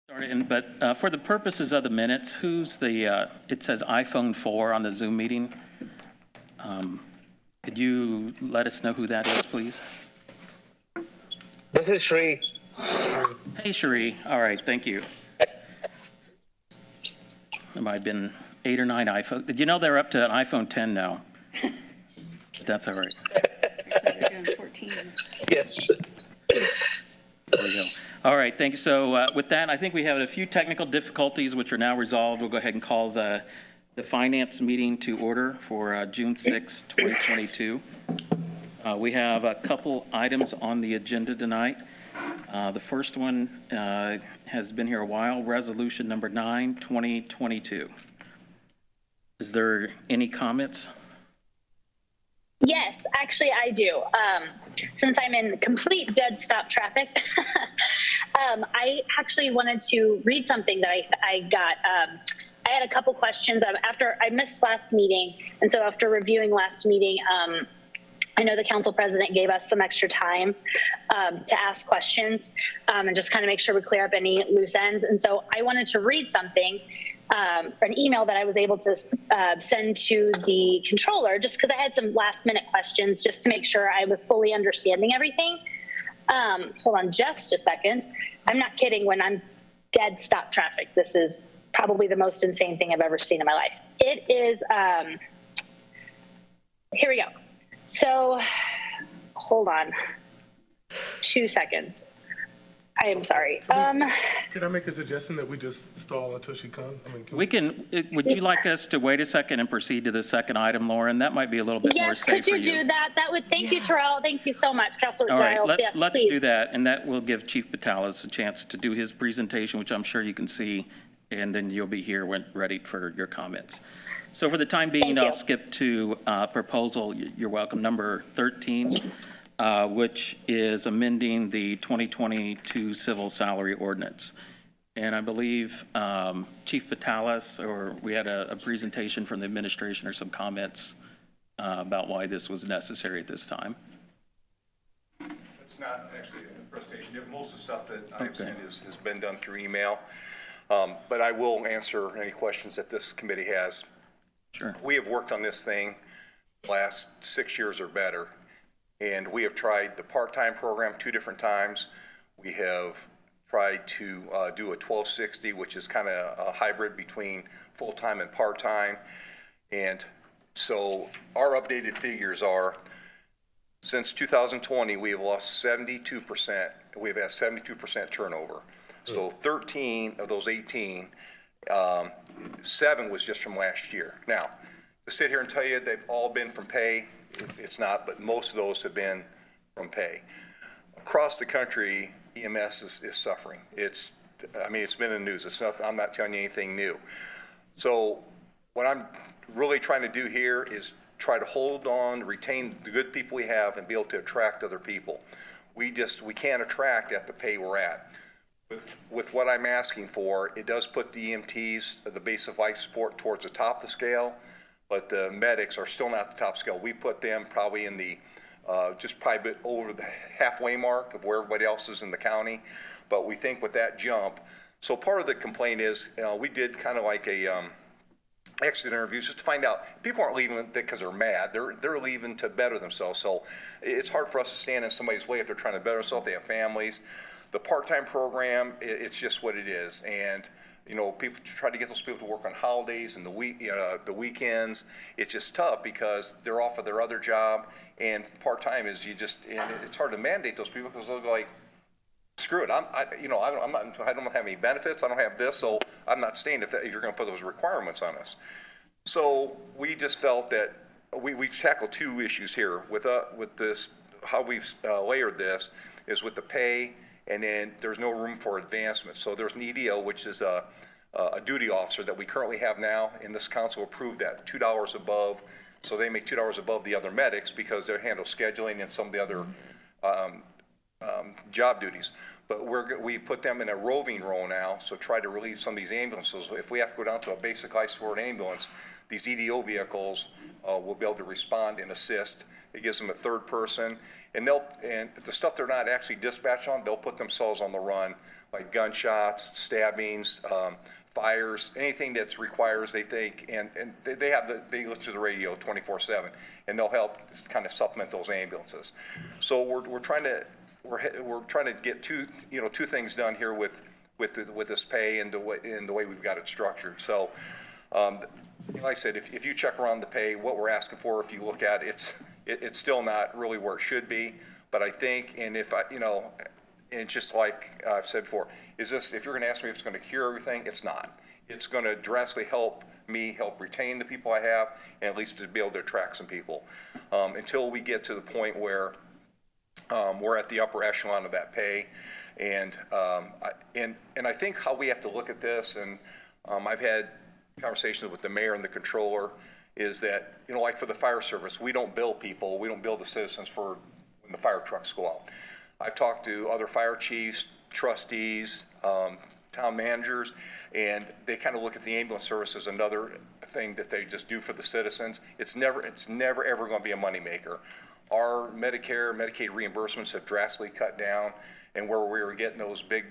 But for the purposes of the minutes, who's the, it says iPhone 4 on the Zoom meeting. Could you let us know who that is, please? This is Shri. Hey, Cherie. All right, thank you. There might have been 8 or 9 iPhone. Did you know they're up to an iPhone 10 now? That's all right. Actually, they're doing 14. Yes. There we go. All right, thanks. So with that, I think we have a few technical difficulties which are now resolved. We'll go ahead and call the finance meeting to order for June 6, 2022. We have a couple items on the agenda tonight. The first one has been here a while, resolution number 9, 2022. Is there any comments? Yes, actually I do. Since I'm in complete dead stop traffic, I actually wanted to read something that I got. I had a couple questions after I missed last meeting. And so after reviewing last meeting, I know the council president gave us some extra time to ask questions and just kind of make sure we clear up any loose ends. And so I wanted to read something, an email that I was able to send to the controller, just because I had some last minute questions just to make sure I was fully understanding everything. Hold on just a second. I'm not kidding when I'm dead stop traffic. This is probably the most insane thing I've ever seen in my life. It is, here we go. So, hold on 2 seconds. I am sorry. Can I make a suggestion that we just stall until she comes? I mean, We can, would you like us to wait a second and proceed to the second item, Lauren? That might be a little bit more yes, safe could you for you. do that? That would, thank you, Terrell. Thank you so much, Councilor All right, Giles. Yes, let's please. do that, and that will give Chief Batalis a chance to do his presentation, which I'm sure you can see, and then you'll be here when ready for your comments. So for the time being, I'll skip to proposal, you're welcome, number 13, which is amending the 2022 civil salary ordinance. And I believe Chief Batalis, or we had a presentation from the administration or some comments about why this was necessary at this time. It's not actually a presentation. Most of the stuff that I've seen has been done through email. But I will answer any questions that this committee has. Sure. We have worked on this thing last 6 years or better, and we have tried the part-time program 2 different times. We have tried to do a 1260, which is kind of a hybrid between full-time and part-time. And so our updated figures are, since 2020, we have lost 72%. We've had 72% turnover. So 13 of those 18, 7 was just from last year. Now, to sit here and tell you they've all been from pay, it's not, but most of those have been from pay. Across the country, EMS is suffering. It's been in the news. It's not, I'm not telling you anything new. So what I'm really trying to do here is try to hold on, retain the good people we have, and be able to attract other people. We can't attract at the pay we're at. With what I'm asking for, it does put the EMTs, the basic life support, towards the top of the scale, but the medics are still not at the top scale. We put them probably in the, just probably a bit over the halfway mark of where everybody else is in the county. But we think with that jump, so part of the complaint is, we did kind of like a exit interviews just to find out. People aren't leaving because they're mad. They're leaving to better themselves. So it's hard for us to stand in somebody's way if they're trying to better themselves. They have families. The part-time program, it's just what it is. And, people try to get those people to work on holidays and the weekends. It's just tough because they're off of their other job, and part-time is and it's hard to mandate those people because they'll go like, screw it. I don't have any benefits. I don't have this, so I'm not staying if you're going to put those requirements on us. So we just felt that we've tackled 2 issues here with this. How we've layered this is with the pay, and then there's no room for advancement. So there's an EDO, which is a duty officer that we currently have now, and this council approved that, $2 above. So they make $2 above the other medics because they handle scheduling and some of the other job duties. but we put them in a roving role now, so try to relieve some of these ambulances. If we have to go down to a basic life support ambulance, these EDO vehicles will be able to respond and assist. It gives them a third person, and the stuff they're not actually dispatched on, they'll put themselves on the run, like gunshots, stabbings, fires, anything that requires, they think, and they listen to the radio 24/7, and they'll help kind of supplement those ambulances. So we're trying to get two things done here with this pay and the way we've got it structured. So, like I said, if you check around the pay, what we're asking for, if you look at it, it's still not really where it should be. But I think, and and just like I've said before, if you're going to ask me if it's going to cure everything, it's not. It's going to drastically help retain the people I have, and at least to be able to attract some people. Until we get to the point where we're at the upper echelon of that pay. And I think how we have to look at this, and I've had conversations with the mayor and the controller, is that, like for the fire service, we don't bill people, we don't bill the citizens for when the fire trucks go out. I've talked to other fire chiefs, trustees, town managers, and they kind of look at the ambulance service as another thing that they just do for the citizens. It's never ever going to be a moneymaker. Our Medicare, Medicaid reimbursements have drastically cut down, and where we were getting those big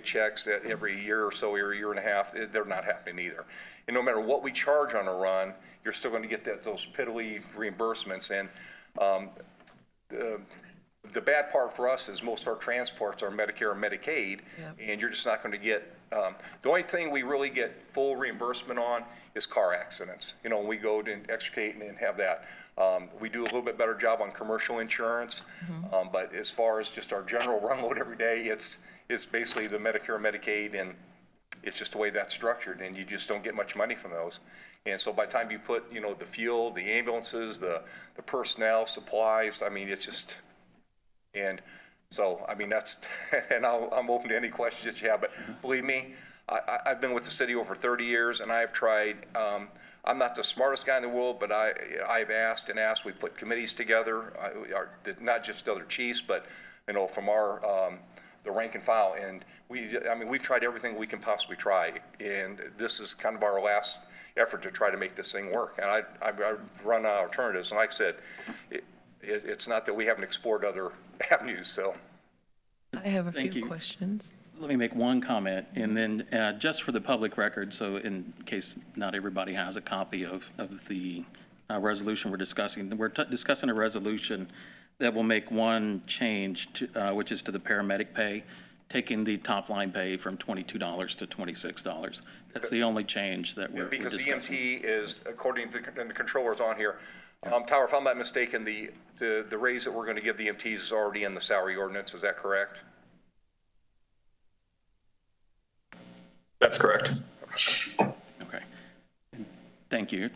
checks that every year or so, or a year and a half, they're not happening either. And no matter what we charge on a run, you're still going to get those piddly reimbursements. And the bad part for us is most of our transports are Medicare and Medicaid, and you're just not going to get, the only thing we really get full reimbursement on is car accidents. When we go to extricate and have that. We do a little bit better job on commercial insurance, but as far as just our general run load every day, it's basically the Medicare and Medicaid, and it's just the way that's structured, and you just don't get much money from those. And so by the time you put, the fuel, the ambulances, the personnel, supplies, I mean, it's just, and so, I mean, that's, and I'm open to any questions that you have, but believe me, I've been with the city over 30 years, and I've tried, I'm not the smartest guy in the world, but I've asked and asked. We put committees together, not just other chiefs, but, from our, the rank and file, and we've tried everything we can possibly try, and this is kind of our last effort to try to make this thing work. And I run alternatives, and like I said, it's not that we haven't explored other avenues, so. I have a Thank few you. questions. Let me make one comment, and then just for the public record, so in case not everybody has a copy of the resolution we're discussing, we're discussing a resolution that will make one change, which is to the paramedic pay, taking the top line pay from $22 to $26. That's the only change that we're Because discussing. EMT is, according to the controllers on here, Tower, if I'm not mistaken, the raise that we're going to give the EMTs is already in the salary ordinance. Is that correct? That's correct. Okay. Thank you.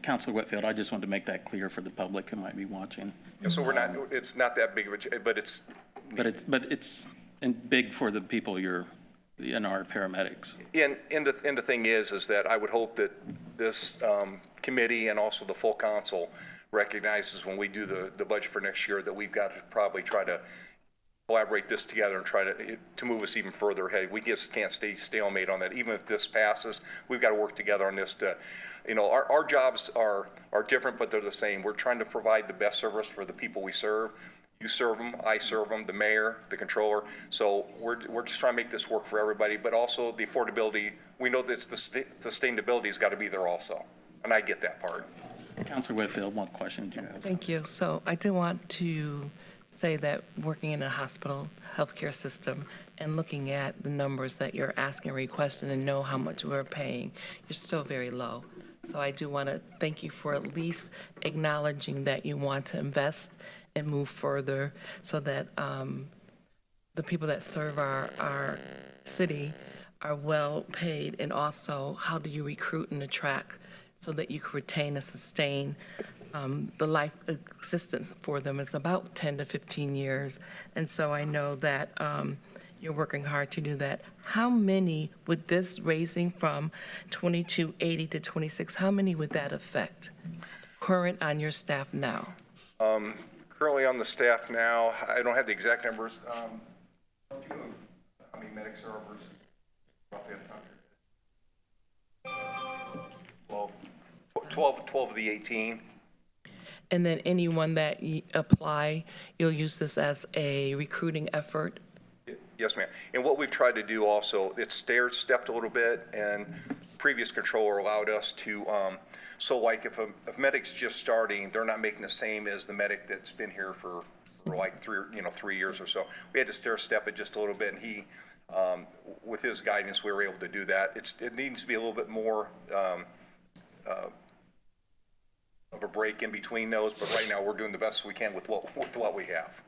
Councilor Whitfield, I just wanted to make that clear for the public who might be watching. Yeah, so it's not that big of a, but it's. But it's big for the people in our paramedics. And the thing is that I would hope that this committee and also the full council recognizes when we do the budget for next year that we've got to probably try to collaborate this together and try to move us even further ahead. We just can't stay stalemate on that. Even if this passes, we've got to work together on this to, our jobs are different, but they're the same. We're trying to provide the best service for the people we serve. You serve them, I serve them, the mayor, the controller. So we're just trying to make this work for everybody, but also the affordability. We know that the sustainability has got to be there also, and I get that part. Councilor Whitfield, one question. Do you have? Thank you. So I do want to say that working in a hospital healthcare system and looking at the numbers that you're asking, requesting, and know how much we're paying, you're still very low. So I do want to thank you for at least acknowledging that you want to invest and move further so that the people that serve our city are well paid, and also how do you recruit and attract so that you can retain and sustain the life existence for them. It's about 10 to 15 years. And so I know that you're working hard to do that. How many would this raising from 2280 to 26, how many would that affect current on your staff now? Currently on the staff now, I don't have the exact numbers. How many medics there are versus roughly 100? 12 of the 18. And then anyone that apply, you'll use this as a recruiting effort? Yes, ma'am. And what we've tried to do also, it's stair-stepped a little bit, and previous controller allowed us to, so like if medic's just starting, they're not making the same as the medic that's been here for like 3 years or so. We had to stair-step it just a little bit, and he, with his guidance, we were able to do that. It needs to be a little bit more of a break in between those, but right now we're doing the best we can with what we have.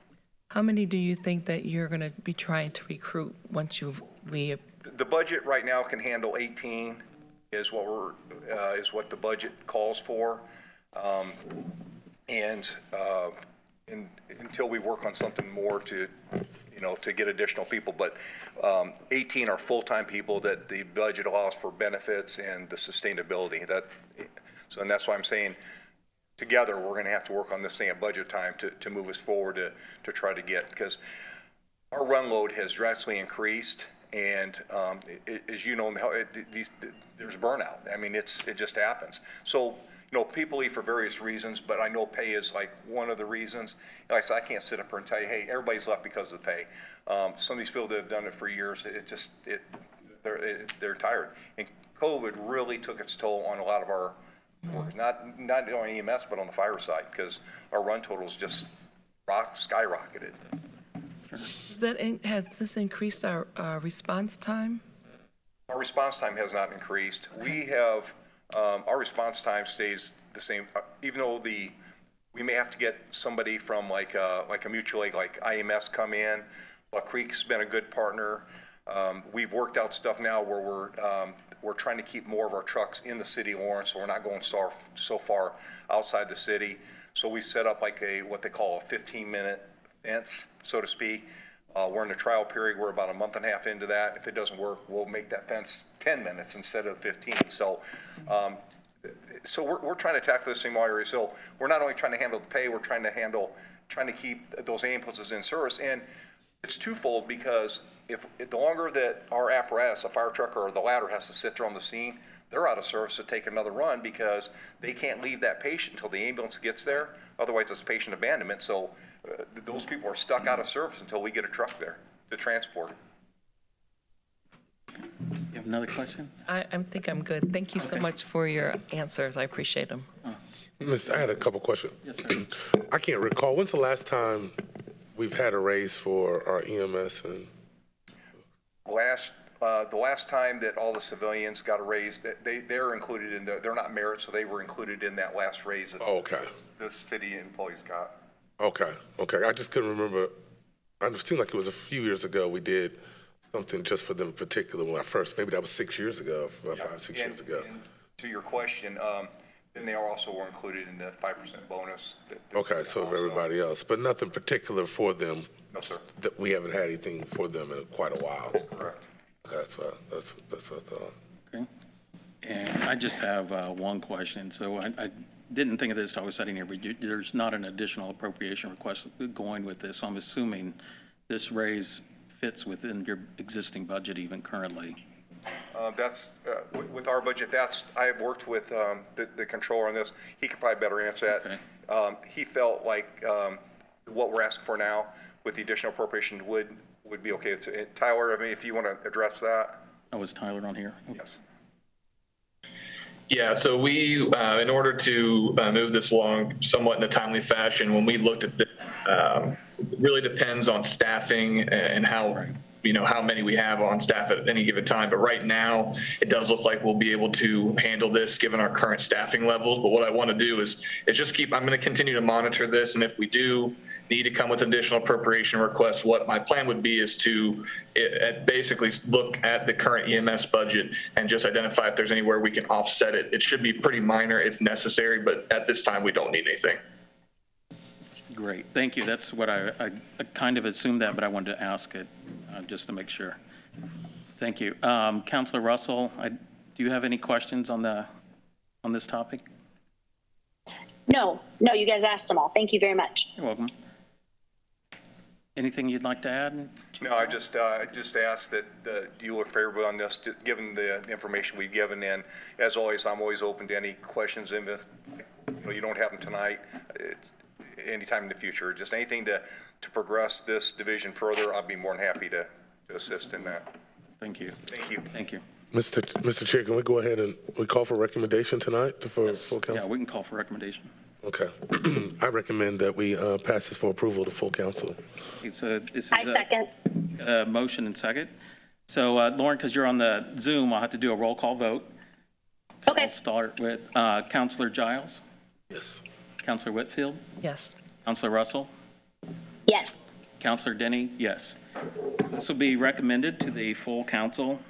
How many do you think that you're going to be trying to recruit once you leave? The budget right now can handle 18 is what the budget calls for. And until we work on something more to get additional people, but 18 are full-time people that the budget allows for benefits and the sustainability. And that's why I'm saying together we're going to have to work on this thing at budget time to move us forward to try to get, because our run load has drastically increased, and as you know, there's burnout. I mean, it just happens. So people leave for various reasons, but I know pay is like one of the reasons. Like I said, I can't sit up here and tell you, hey, everybody's left because of the pay. Some of these people that have done it for years, they're tired. And COVID really took its toll on a lot of our workers, not on EMS, but on the fire side, because our run totals just skyrocketed. Has this increased our response time? Our response time has not increased. We have, our response time stays the same, even though we may have to get somebody from like a mutual aid, like IMS come in. Buck Creek's been a good partner. We've worked out stuff now where we're trying to keep more of our trucks in the city of Lawrence, so we're not going so far outside the city. So we set up like what they call a 15-minute fence, so to speak. We're in the trial period. We're about a month and a half into that. If it doesn't work, we'll make that fence 10 minutes instead of 15. So we're trying to tackle this same area. So we're not only trying to handle the pay, we're trying to keep those ambulances in service. And it's twofold, because if the longer that our apparatus, a fire truck or the ladder, has to sit there on the scene, they're out of service to take another run, because they can't leave that patient until the ambulance gets there. Otherwise, it's patient abandonment. So those people are stuck out of service until we get a truck there to transport it. You have another question? I think I'm good. Thank you so much for your answers. I appreciate them. I had a couple questions. Yes, sir. I can't recall. When's the last time we've had a raise for our EMS? And The last time that all the civilians got a raise, they're included in they're not merit, so they were included in that last raise that the city employees got. Okay. I just couldn't remember. It seemed like it was a few years ago we did something just for them in particular when maybe that was 6 years ago, 5-6 years ago. And to your question, then they also were included in the 5% bonus. Okay, so of everybody else, but nothing particular for them. No, sir. That we haven't had anything for them in quite a while. Correct. Okay, that's what I thought. Okay. And I just have one question. So I didn't think of this till I was sitting here, but there's not an additional appropriation request going with this. So I'm assuming this raise fits within your existing budget even currently. That's, with our budget, I have worked with the controller on this. He could probably better answer that. Okay. He felt like what we're asking for now with the additional appropriation would be okay. Tyler, if you want to address that. Oh, is Tyler on here? Yes. Yeah, so we, in order to move this along somewhat in a timely fashion, when we looked at this, it really depends on staffing and how many we have on staff at any given time. But right now, it does look like we'll be able to handle this given our current staffing levels. But what I want to do is just I'm going to continue to monitor this. And if we do need to come with additional appropriation requests, what my plan would be is to basically look at the current EMS budget and just identify if there's anywhere we can offset it. It should be pretty minor if necessary, but at this time, we don't need anything. Great, thank you. That's what I kind of assumed that, but I wanted to ask it just to make sure. Thank you. Councilor Russell, do you have any questions on this topic? No, you guys asked them all. Thank you very much. You're welcome. Anything you'd like to add? No, I just ask that you look favorably on this, given the information we've given. And as always, I'm always open to any questions. And if you don't have them tonight, it's anytime in the future, just anything to progress this division further, I'd be more than happy to assist in that. Thank you. Thank you. Thank you. Mr. Chair, can we go ahead and we call for recommendation tonight for full Yeah, council? we can call for recommendation. Okay. I recommend that we pass this for approval to full council. This is I second. a motion and second. So Lauren, because you're on the Zoom, I'll have to do a roll call vote. So Okay. I'll start with Counselor Giles, Yes. Counselor Whitfield, Yes. Counselor Russell, Yes. Counselor Denny, yes. This will be recommended to the full council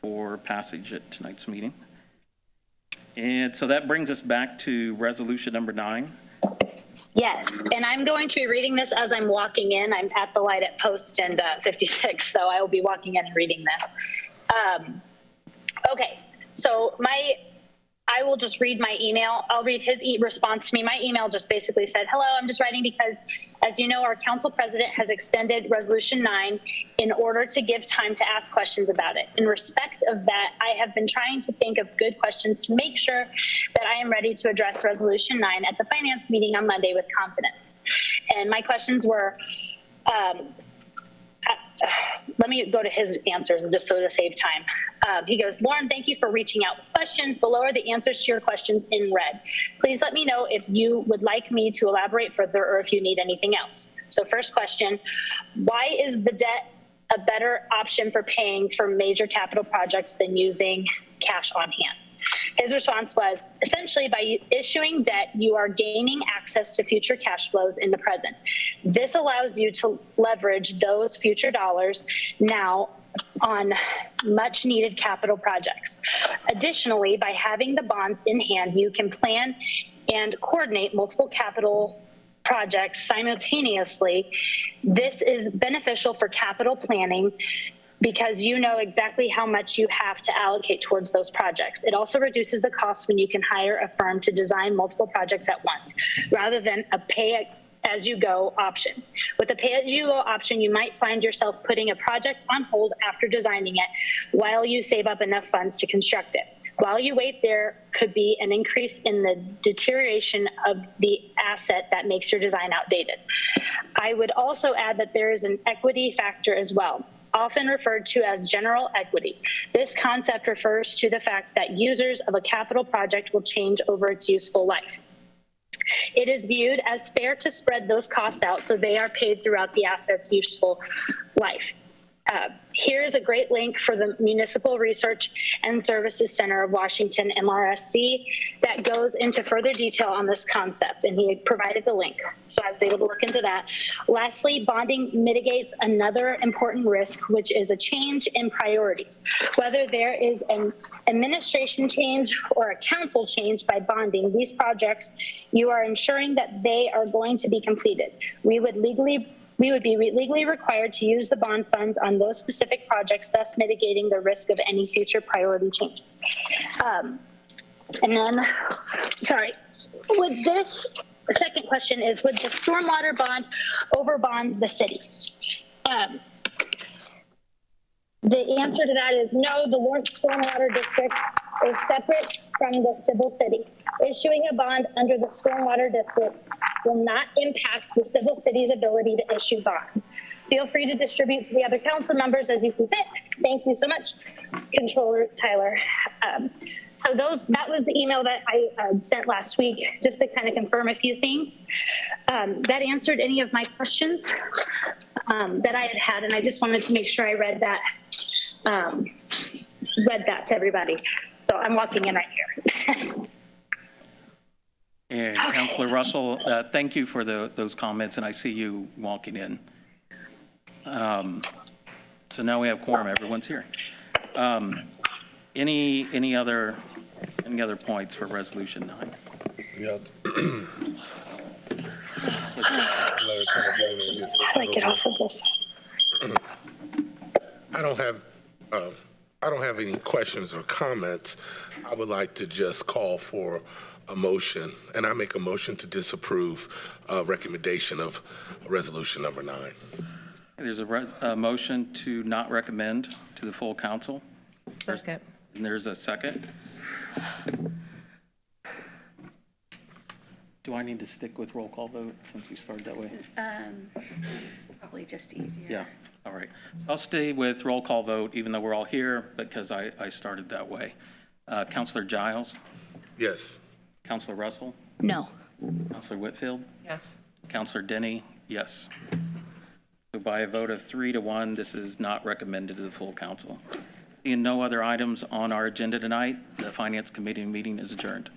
for passage at tonight's meeting. And so that brings us back to resolution number 9. Yes, and I'm going to be reading this as I'm walking in. I'm at the light at Post and 56, so I will be walking in and reading this. Okay, so I will just read my email. I'll read his response to me. My email just basically said, hello, I'm just writing because, as you know, our council president has extended resolution 9 in order to give time to ask questions about it. In respect of that, I have been trying to think of good questions to make sure that I am ready to address resolution 9 at the finance meeting on Monday with confidence. And my questions were, let me go to his answers just so to save time. He goes, Lauren, thank you for reaching out with questions. Below are the answers to your questions in red. Please let me know if you would like me to elaborate further or if you need anything else. So first question, why is the debt a better option for paying for major capital projects than using cash on hand? His response was, essentially, by issuing debt, you are gaining access to future cash flows in the present. This allows you to leverage those future dollars now on much needed capital projects. Additionally, by having the bonds in hand, you can plan and coordinate multiple capital projects simultaneously. This is beneficial for capital planning because you know exactly how much you have to allocate towards those projects. It also reduces the cost when you can hire a firm to design multiple projects at once, rather than a pay-as-you-go option. With a pay-as-you-go option, you might find yourself putting a project on hold after designing it while you save up enough funds to construct it. While you wait, there could be an increase in the deterioration of the asset that makes your design outdated. I would also add that there is an equity factor as well, often referred to as general equity. This concept refers to the fact that users of a capital project will change over its useful life. It is viewed as fair to spread those costs out so they are paid throughout the asset's useful life. Here's a great link for the Municipal Research and Services Center of Washington, MRSC, that goes into further detail on this concept, and he provided the link, so I was able to look into that. Lastly, bonding mitigates another important risk, which is a change in priorities. Whether there is an administration change or a council change by bonding these projects, you are ensuring that they are going to be completed. We would be legally required to use the bond funds on those specific projects, thus mitigating the risk of any future priority changes. And then, sorry, would this, the second question is, would the stormwater bond overbond the city? The answer to that is no. The Lawrence Stormwater District is separate from the civil city. Issuing a bond under the Stormwater District will not impact the civil city's ability to issue bonds. Feel free to distribute to the other council members as you see fit. Thank you so much, Controller Tyler. So that was the email that I sent last week, just to kind of confirm a few things. That answered any of my questions that I had, and I just wanted to make sure I read that to everybody. So I'm walking in right here. And Counselor Russell, thank you for those comments, and I see you walking in. So now we have quorum, everyone's here. Any other points for resolution 9? Yeah. How do I get off of this? I don't have any questions or comments. I would like to just call for a motion, and I make a motion to disapprove recommendation of resolution number 9. There's a motion to not recommend to the full council. Second. And there's a second. Do I need to stick with roll call vote since we started that way? Probably just easier. Yeah, all right. So I'll stay with roll call vote, even though we're all here, because I started that way. Counselor Giles, Yes. Counselor Russell, No. Counselor Whitfield, Yes. Counselor Denny, yes. So by a vote of 3-1, this is not recommended to the full council. Seeing no other items on our agenda tonight, the Finance Committee meeting is adjourned.